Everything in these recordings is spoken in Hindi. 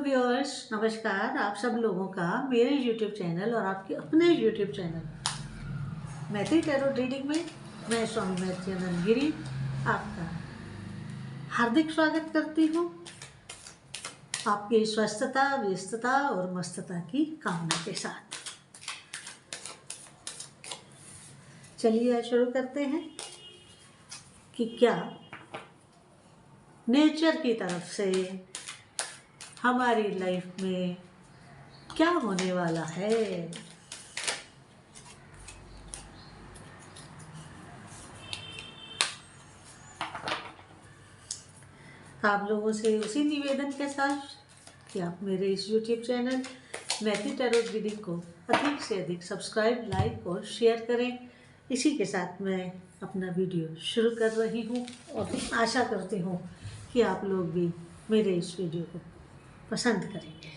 व्यूअर्स, नमस्कार। आप सब लोगों का मेरे YouTube चैनल और आपके अपने YouTube channel Maithili tarot reading में मैं स्वामी मैथिली गिरी आपका हार्दिक स्वागत करती हूँ। आपकी स्वस्थता, व्यस्तता और मस्तता की कामना के साथ चलिए शुरू करते हैं कि क्या नेचर की तरफ से हमारी लाइफ में क्या होने वाला है। आप लोगों से उसी निवेदन के साथ कि आप मेरे इस YouTube channel Maithili tarot reading को अधिक से अधिक सब्सक्राइब, लाइक और शेयर करें। इसी के साथ मैं अपना वीडियो शुरू कर रही हूँ और आशा करती हूँ कि आप लोग भी मेरे इस वीडियो को पसंद करेंगे।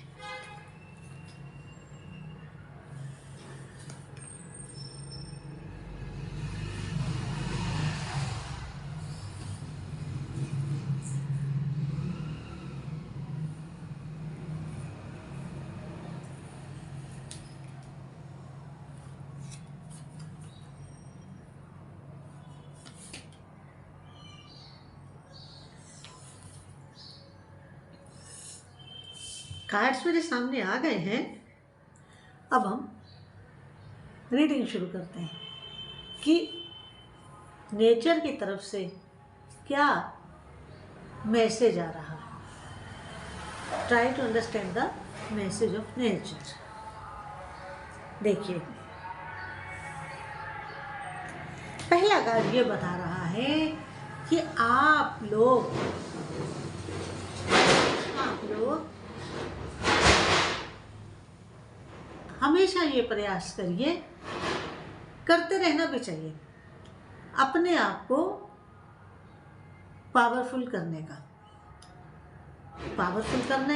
कार्ड्स मेरे सामने आ गए हैं। अब हम रीडिंग शुरू करते हैं कि नेचर की तरफ से क्या मैसेज आ रहा है। Try to understand the message of nature. देखिए, पहला कार्ड ये बता रहा है कि आप लोग हमेशा ये प्रयास करिए, करते रहना भी चाहिए, अपने आप को पावरफुल करने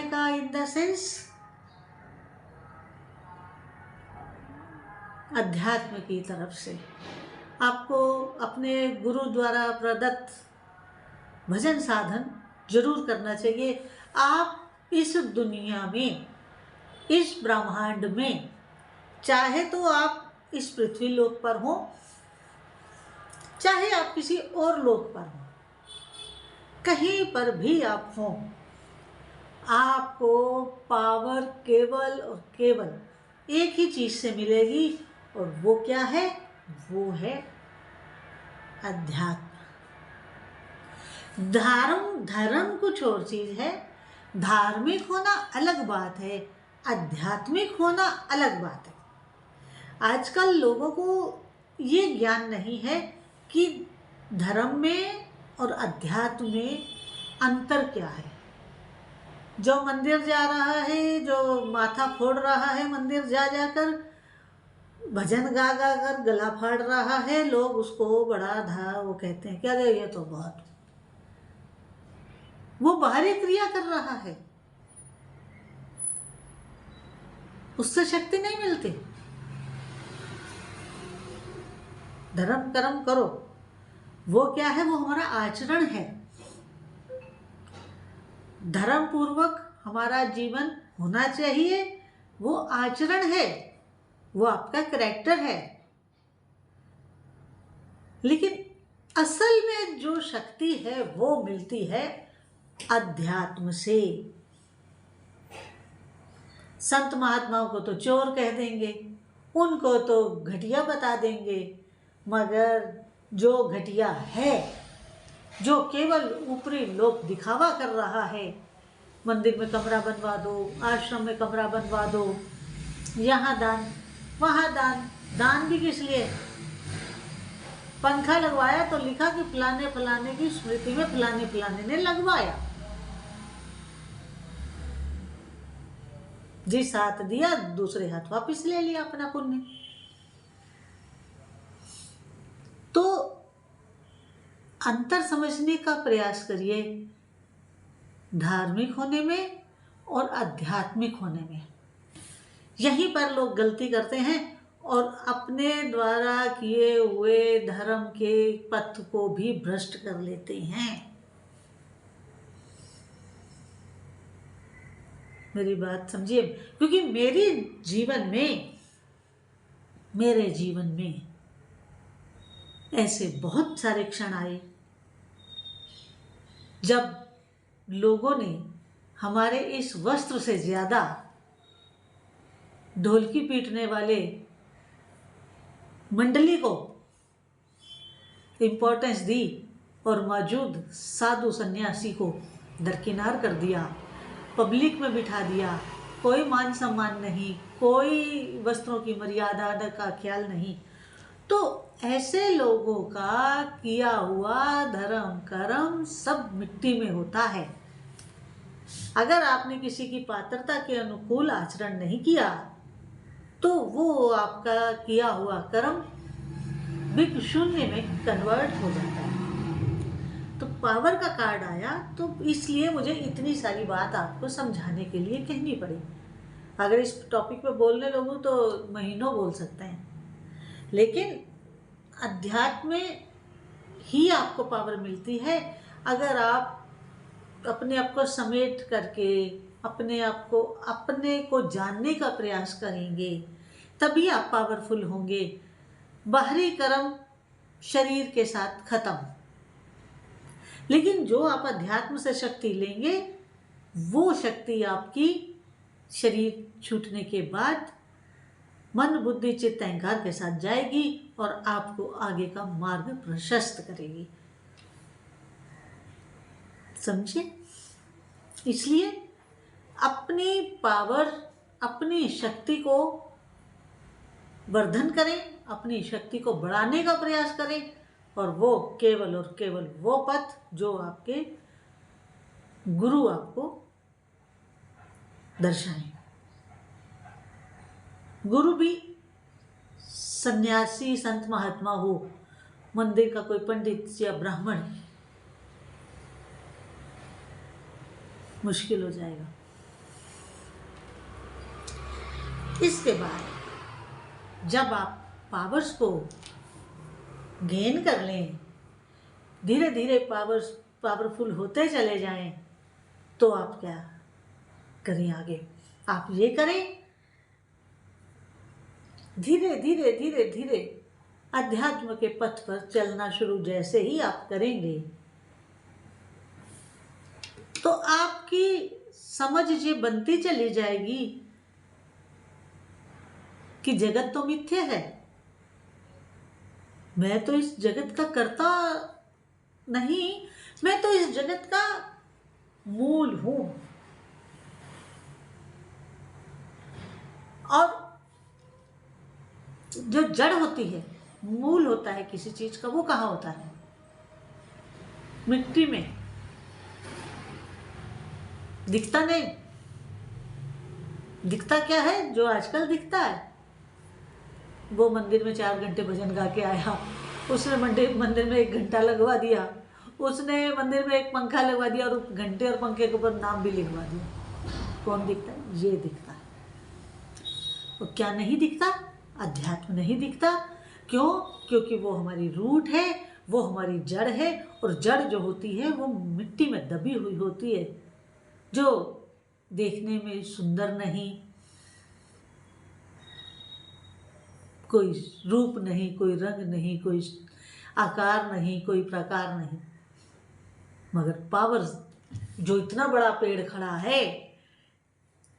का इन द सेंस अध्यात्म की तरफ से आपको अपने गुरु द्वारा प्रदत्त भजन साधन जरूर करना चाहिए। आप इस दुनिया में, इस ब्रह्मांड में, चाहे तो आप इस पृथ्वी लोक पर हो, चाहे आप किसी और लोक पर हो, कहीं पर भी आप हो, आपको पावर केवल और केवल एक ही चीज से मिलेगी और वो क्या है? वो है अध्यात्म। धर्म कुछ और चीज है। धार्मिक होना अलग बात है, आध्यात्मिक होना अलग बात है। आजकल लोगों को ये ज्ञान नहीं है कि धर्म में और अध्यात्म में अंतर क्या है। जो मंदिर जा रहा है, जो माथा फोड़ रहा है, मंदिर जा जाकर भजन गा गा कर गला फाड़ रहा है, लोग उसको बड़ा वो कहते हैं क्या ये तो बहुत, वो बाहरी क्रिया कर रहा है, उससे शक्ति नहीं मिलती। धर्म कर्म करो, वो क्या है? वो हमारा आचरण है। धर्म पूर्वक हमारा जीवन होना चाहिए, वो आचरण है, वो आपका कैरेक्टर है। लेकिन असल में जो शक्ति है वो मिलती है अध्यात्म से। संत महात्माओं को तो चोर कह देंगे, उनको तो घटिया बता देंगे, मगर जो घटिया है, जो केवल ऊपरी लोक दिखावा कर रहा है, मंदिर में कमरा बनवा दो, आश्रम में कमरा बनवा दो, यहाँ दान, वहाँ दान, दान भी किस लिए? पंखा लगवाया तो लिखा कि फलाने फलाने की स्मृति में फलाने फलाने ने लगवाया। जिस हाथ दिया दूसरे हाथ वापिस ले लिया अपना पुण्य। तो अंतर समझने का प्रयास करिए धार्मिक होने में और आध्यात्मिक होने में। यहीं पर लोग गलती करते हैं और अपने द्वारा किए हुए धर्म के पथ को भी भ्रष्ट कर लेते हैं। मेरी बात समझिए, क्योंकि मेरे जीवन में ऐसे बहुत सारे क्षण आए जब लोगों ने हमारे इस वस्त्र से ज्यादा ढोलकी पीटने वाले मंडली को इम्पोर्टेंस दी और मौजूद साधु सन्यासी को दरकिनार कर दिया, पब्लिक में बिठा दिया। कोई मान सम्मान नहीं, कोई वस्त्रों की मर्यादा का ख्याल नहीं। तो ऐसे लोगों का किया हुआ धर्म कर्म सब मिट्टी में होता है। अगर आपने किसी की पात्रता के अनुकूल आचरण नहीं किया तो वो आपका किया हुआ कर्म बिग शून्य में कन्वर्ट हो जाता है। तो पावर का कार्ड आया, तो इसलिए मुझे इतनी सारी बात आपको समझाने के लिए कहनी पड़ी। अगर इस टॉपिक पे बोलने लगूं तो महीनों बोल सकते हैं, लेकिन अध्यात्म में ही आपको पावर मिलती है अगर आप अपने आप को समेट करके अपने को जानने का प्रयास करेंगे, तभी आप पावरफुल होंगे। बाहरी कर्म शरीर के साथ खत्म, लेकिन जो आप अध्यात्म से शक्ति लेंगे वो शक्ति आपकी शरीर छूटने के बाद मन बुद्धि चित्त अहंकार के साथ जाएगी और आपको आगे का मार्ग प्रशस्त करेगी। समझे? इसलिए अपनी पावर, अपनी शक्ति को वर्धन करें, अपनी शक्ति को बढ़ाने का प्रयास करें, और वो केवल और केवल वो पथ जो आपके गुरु आपको दर्शाएं। गुरु भी सन्यासी संत महात्मा हो, मंदिर का कोई पंडित या ब्राह्मण, मुश्किल हो जाएगा। इसके बाद जब आप पावर्स को गेन कर लें, धीरे धीरे पावरफुल होते चले जाएं, तो आप क्या करें आगे? आप ये करें, धीरे धीरे धीरे धीरे अध्यात्म के पथ पर चलना शुरू जैसे ही आप करेंगे तो आपकी समझ ये बनती चली जाएगी कि जगत तो मिथ्य है, मैं तो इस जगत का कर्ता नहीं, मैं तो इस जगत का मूल हूं। और जो जड़ होती है, मूल होता है किसी चीज का, वो कहाँ होता है? मिट्टी में। दिखता नहीं। दिखता क्या है? जो आजकल दिखता है, वो मंदिर में 4 घंटे भजन गा के आया, उसने मंदिर में 1 घंटा लगवा दिया, उसने मंदिर में 1 पंखा लगवा दिया और घंटे और पंखे के ऊपर नाम भी लिखवा दिया। कौन दिखता है? ये दिखता है। और क्या नहीं दिखता? अध्यात्म नहीं दिखता। क्यों? क्योंकि वो हमारी रूट है, वो हमारी जड़ है, और जड़ जो होती है वो मिट्टी में दबी हुई होती है, जो देखने में सुंदर नहीं, कोई रूप नहीं, कोई रंग नहीं, कोई आकार नहीं, कोई प्रकार नहीं, मगर पावर जो इतना बड़ा पेड़ खड़ा है,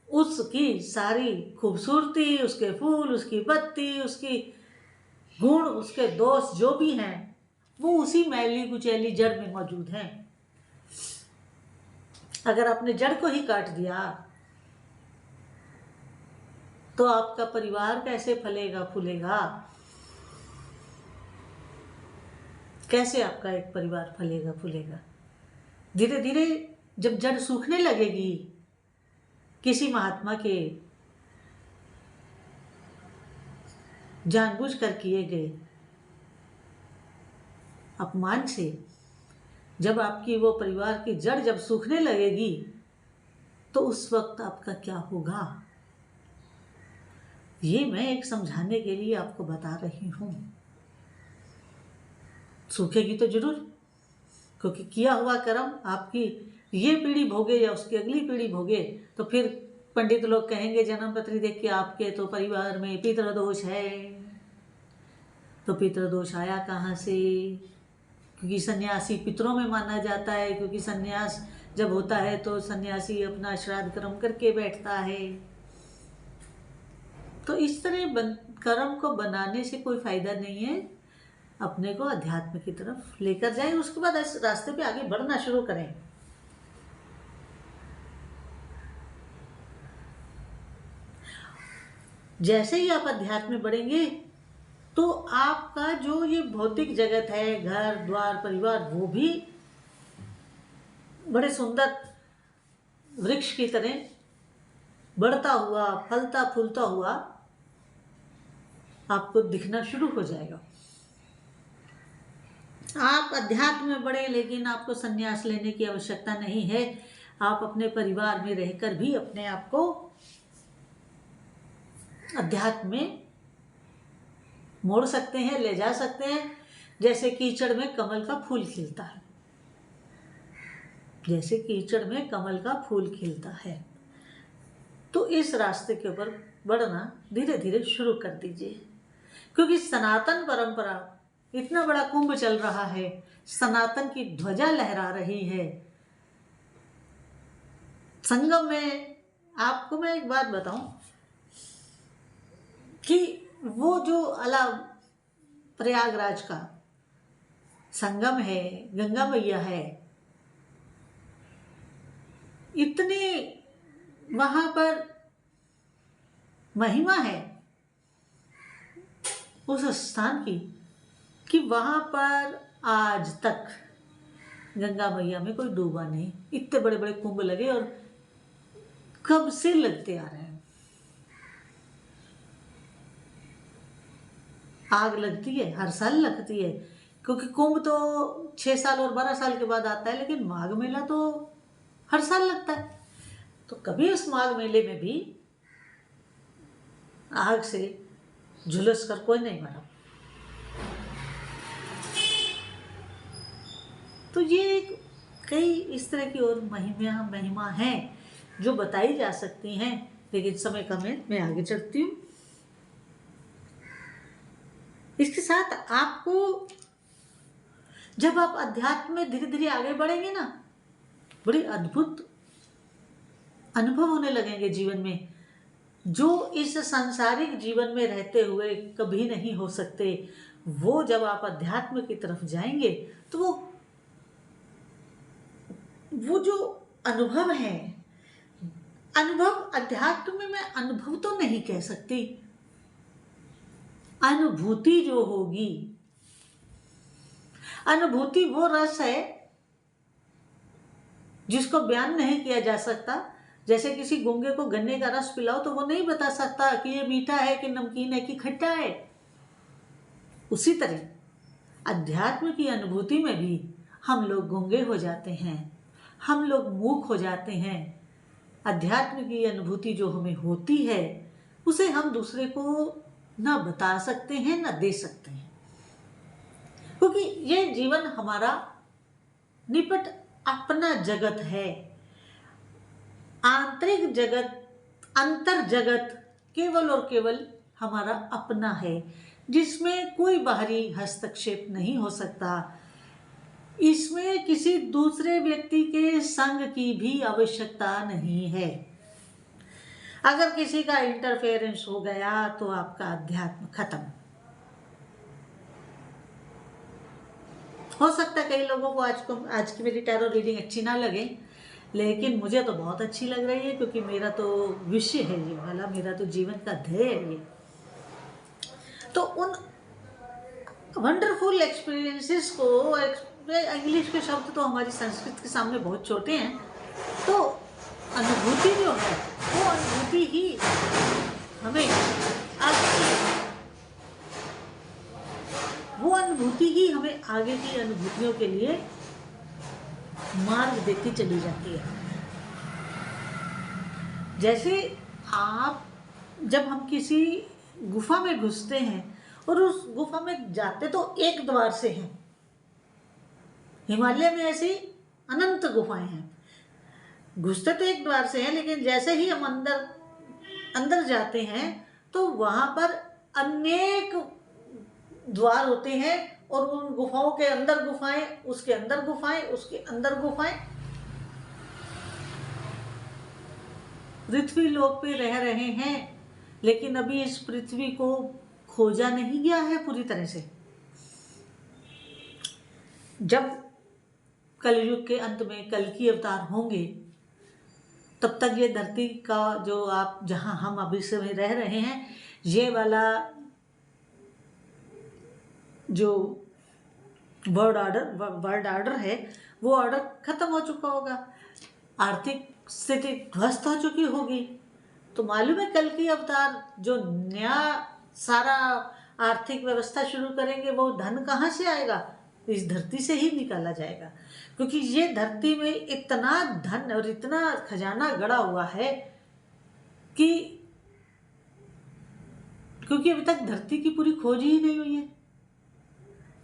उसकी सारी खूबसूरती, उसके फूल, उसकी पत्ती, उसकी गुण, उसके दोष जो भी हैं, वो उसी मैली कुचैली जड़ में मौजूद हैं। अगर आपने जड़ को ही काट दिया तो आपका परिवार कैसे फलेगा फूलेगा? कैसे आपका एक परिवार फलेगा फूलेगा? धीरे धीरे जब जड़ सूखने लगेगी, किसी महात्मा के जानबूझकर किए गए अपमान से जब आपकी वो परिवार की जड़ जब सूखने लगेगी, तो उस वक्त आपका क्या होगा? ये मैं एक समझाने के लिए आपको बता रही हूं। सूखेगी तो जरूर, क्योंकि किया हुआ कर्म आपकी ये पीढ़ी भोगे या उसकी अगली पीढ़ी भोगे, तो फिर पंडित लोग कहेंगे जन्म पत्री देख के आपके तो परिवार में पितृदोष है। तो पितृदोष आया कहाँ से? क्योंकि सन्यासी पितरों में माना जाता है, क्योंकि सन्यास जब होता है तो सन्यासी अपना श्राद्ध कर्म करके बैठता है। तो इस तरह कर्म को बनाने से कोई फायदा नहीं है। अपने को अध्यात्म की तरफ लेकर जाएं, उसके बाद इस रास्ते पे आगे बढ़ना शुरू करें। जैसे ही आप अध्यात्म में बढ़ेंगे तो आपका जो ये भौतिक जगत है, घर द्वार परिवार, वो भी बड़े सुंदर वृक्ष की तरह बढ़ता हुआ, फलता फूलता हुआ आपको दिखना शुरू हो जाएगा। आप अध्यात्म में बढ़े, लेकिन आपको संन्यास लेने की आवश्यकता नहीं है। आप अपने परिवार में रहकर भी अपने आप को अध्यात्म में मोड़ सकते हैं, ले जा सकते हैं। जैसे कीचड़ में कमल का फूल खिलता है, जैसे कीचड़ में कमल का फूल खिलता है। तो इस रास्ते के ऊपर बढ़ना धीरे धीरे शुरू कर दीजिए, क्योंकि सनातन परंपरा, इतना बड़ा कुंभ चल रहा है, सनातन की ध्वजा लहरा रही है संगम में। आपको मैं एक बात बताऊं कि वो जो प्रयागराज का संगम है, गंगा मैया है, इतनी वहां पर महिमा है उस स्थान की कि वहां पर आज तक गंगा मैया में कोई डूबा नहीं। इतने बड़े बड़े कुंभ लगे और कब से लगते आ रहे हैं। आग लगती है, हर साल लगती है, क्योंकि कुंभ तो 6 साल और 12 साल के बाद आता है, लेकिन माघ मेला तो हर साल लगता है। तो कभी उस माघ मेले में भी आग से झुलस कर कोई नहीं मरा। तो ये कई इस तरह की और महिमा हैं जो बताई जा सकती हैं, लेकिन समय कम है, मैं आगे चलती हूँ। इसके साथ आपको जब आप अध्यात्म में धीरे धीरे आगे बढ़ेंगे ना, बड़े अद्भुत अनुभव होने लगेंगे जीवन में, जो इस सांसारिक जीवन में रहते हुए कभी नहीं हो सकते। वो जब आप अध्यात्म की तरफ जाएंगे तो वो जो अनुभव है, अनुभव अध्यात्म में मैं अनुभव तो नहीं कह सकती, अनुभूति जो होगी, अनुभूति वो रस है जिसको बयान नहीं किया जा सकता। जैसे किसी गूंगे को गन्ने का रस पिलाओ तो वो नहीं बता सकता कि ये मीठा है कि नमकीन है कि खट्टा है। उसी तरह अध्यात्म की अनुभूति में भी हम लोग गूंगे हो जाते हैं, हम लोग मूक हो जाते हैं। अध्यात्म की अनुभूति जो हमें होती है उसे हम दूसरे को ना बता सकते हैं ना दे सकते हैं, क्योंकि ये जीवन हमारा निपट अपना जगत है। आंतरिक जगत, अंतर जगत केवल और केवल हमारा अपना है, जिसमें कोई बाहरी हस्तक्षेप नहीं हो सकता। इसमें किसी दूसरे व्यक्ति के संग की भी आवश्यकता नहीं है। अगर किसी का इंटरफेरेंस हो गया तो आपका अध्यात्म खत्म। हो सकता है कई लोगों को आज की मेरी टैरो रीडिंग अच्छी ना लगे, लेकिन मुझे तो बहुत अच्छी लग रही है, क्योंकि मेरा तो विषय है ये वाला, मेरा तो जीवन का ध्येय है ये। तो उन वंडरफुल एक्सपीरियंसेस को, इंग्लिश के शब्द तो हमारी संस्कृत के सामने बहुत छोटे हैं, तो अनुभूति जो है वो अनुभूति ही हमें आगे की अनुभूतियों के लिए मार्ग देती चली जाती है। जैसे जब हम किसी गुफा में घुसते हैं और उस गुफा में जाते तो एक द्वार से हैं। हिमालय में ऐसी अनंत गुफाएं हैं, घुसते तो एक द्वार से हैं, लेकिन जैसे ही हम अंदर अंदर जाते हैं तो वहां पर अनेक द्वार होते हैं, और उन गुफाओं के अंदर गुफाएं, उसके अंदर गुफाएं, उसके अंदर गुफाएं। पृथ्वी लोक पे रह रहे हैं, लेकिन अभी इस पृथ्वी को खोजा नहीं गया है पूरी तरह से। जब कलयुग के अंत में कल की अवतार होंगे, तब तक ये धरती का जो आप जहां हम अभी से रह रहे हैं, ये वाला जो वर्ल्ड ऑर्डर है, वो ऑर्डर खत्म हो चुका होगा, आर्थिक स्थिति ध्वस्त हो चुकी होगी। तो मालूम है कल की अवतार जो नया सारा आर्थिक व्यवस्था शुरू करेंगे, वो धन कहाँ से आएगा? इस धरती से ही निकाला जाएगा, क्योंकि ये धरती में इतना धन और इतना खजाना गड़ा हुआ है कि क्योंकि अभी तक धरती की पूरी खोज ही नहीं हुई है।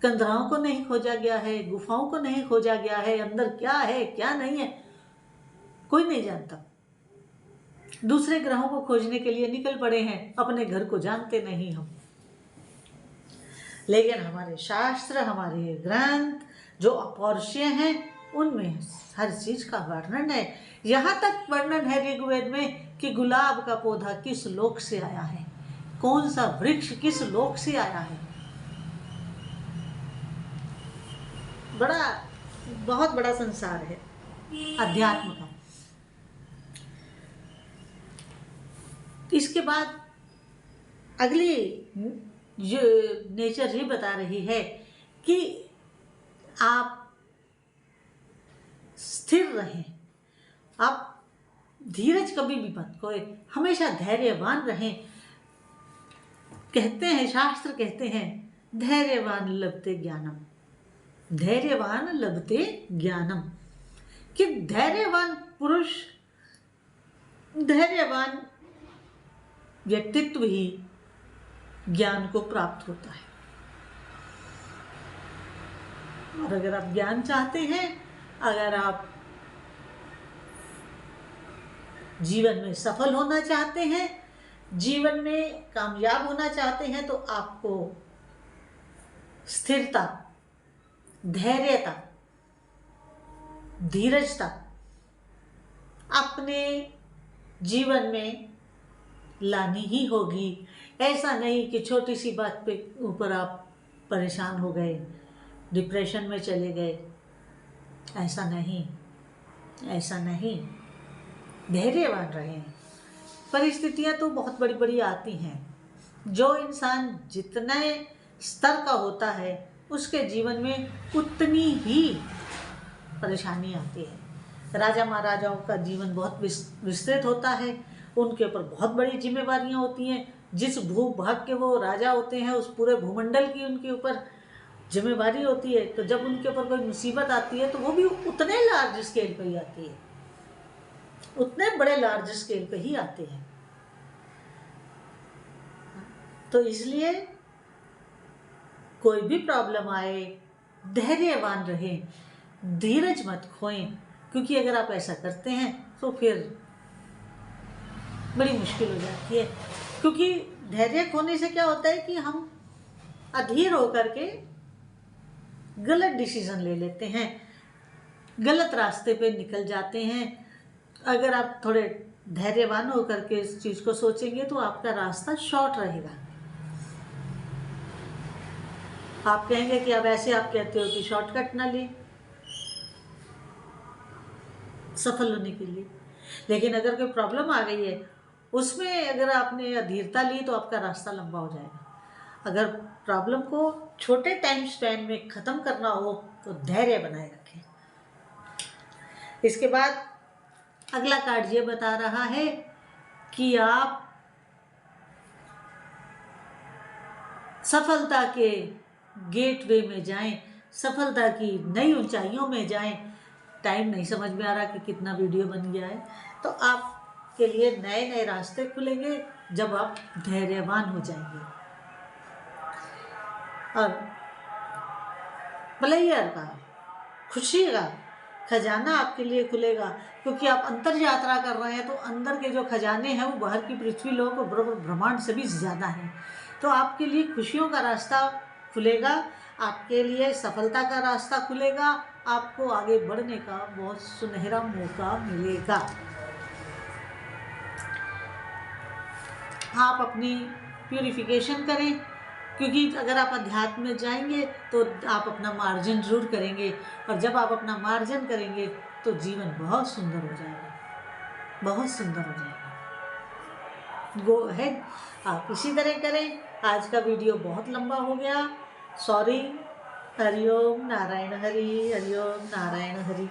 कंदराओं को नहीं खोजा गया है, गुफाओं को नहीं खोजा गया है, अंदर क्या है क्या नहीं है कोई नहीं जानता। दूसरे ग्रहों को खोजने के लिए निकल पड़े हैं, अपने घर को जानते नहीं हम। लेकिन हमारे शास्त्र, हमारे ग्रंथ जो अपौरुषीय हैं, उनमें हर चीज का वर्णन है। यहाँ तक वर्णन है ऋग्वेद में कि गुलाब का पौधा किस लोक से आया है, कौन सा वृक्ष किस लोक से आया है। बहुत बड़ा संसार है अध्यात्म का। इसके बाद अगली जो नेचर ये बता रही है कि आप स्थिर रहें, आप धीरज कभी भी मत खोए, हमेशा धैर्यवान रहें। कहते हैं, शास्त्र कहते हैं, धैर्यवान लभते ज्ञानम, धैर्यवान लभते ज्ञानम, कि धैर्यवान पुरुष, धैर्यवान व्यक्तित्व ही ज्ञान को प्राप्त होता है। और अगर आप ज्ञान चाहते हैं, अगर आप जीवन में सफल होना चाहते हैं, जीवन में कामयाब होना चाहते हैं, तो आपको स्थिरता, धैर्यता, धीरजता अपने जीवन में लानी ही होगी। ऐसा नहीं कि छोटी सी बात पे ऊपर आप परेशान हो गए, डिप्रेशन में चले गए। ऐसा नहीं, ऐसा नहीं, धैर्यवान रहें। परिस्थितियां तो बहुत बड़ी बड़ी आती हैं। जो इंसान जितने स्तर का होता है, उसके जीवन में उतनी ही परेशानी आती है। राजा महाराजाओं का जीवन बहुत विस्तृत होता है, उनके ऊपर बहुत बड़ी जिम्मेवारियां होती हैं। जिस भूभाग के वो राजा होते हैं, उस पूरे भूमंडल की उनके ऊपर जिम्मेवारी होती है। तो जब उनके ऊपर कोई मुसीबत आती है, तो वो भी उतने लार्ज स्केल पे ही आती है, उतने बड़े लार्ज स्केल पे ही आते हैं। तो इसलिए कोई भी प्रॉब्लम आए, धैर्यवान रहें, धीरज मत खोएं, क्योंकि अगर आप ऐसा करते हैं तो फिर बड़ी मुश्किल हो जाती है। क्योंकि धैर्य खोने से क्या होता है कि हम अधीर होकर के गलत डिसीजन ले लेते हैं, गलत रास्ते पे निकल जाते हैं। अगर आप थोड़े धैर्यवान होकर के इस चीज को सोचेंगे, तो आपका रास्ता शॉर्ट रहेगा। आप कहेंगे कि अब ऐसे आप कहते हो कि शॉर्टकट ना ले सफल होने के लिए, लेकिन अगर कोई प्रॉब्लम आ गई है, उसमें अगर आपने अधीरता ली, तो आपका रास्ता लंबा हो जाएगा। अगर प्रॉब्लम को छोटे टाइम स्पैन में ख़त्म करना हो, तो धैर्य बनाए रखें। इसके बाद अगला कार्ड ये बता रहा है कि आप सफलता के गेटवे में जाएं, सफलता की नई ऊंचाइयों में जाएं। टाइम नहीं समझ में आ रहा कि कितना वीडियो बन गया है, तो आपके लिए नए नए रास्ते खुलेंगे जब आप धैर्यवान हो जाएंगे। और प्लेयर का, खुशी का खजाना आपके लिए खुलेगा, क्योंकि आप अंतर यात्रा कर रहे हैं तो अंदर के जो खजाने हैं वो बाहर की पृथ्वी लोक और ब्रह्मांड से भी ज़्यादा हैं। तो आपके लिए खुशियों का रास्ता खुलेगा, आपके लिए सफलता का रास्ता खुलेगा, आपको आगे बढ़ने का बहुत सुनहरा मौका मिलेगा। आप अपनी प्यूरिफिकेशन करें, क्योंकि अगर आप अध्यात्म में जाएंगे तो आप अपना मार्जन जरूर करेंगे, और जब आप अपना मार्जन करेंगे तो जीवन बहुत सुंदर हो जाएगा, बहुत सुंदर हो जाएगा। गो अहेड, आप इसी तरह करें। आज का वीडियो बहुत लंबा हो गया, सॉरी। हरिओम नारायण हरि, हरिओम नारायण हरि।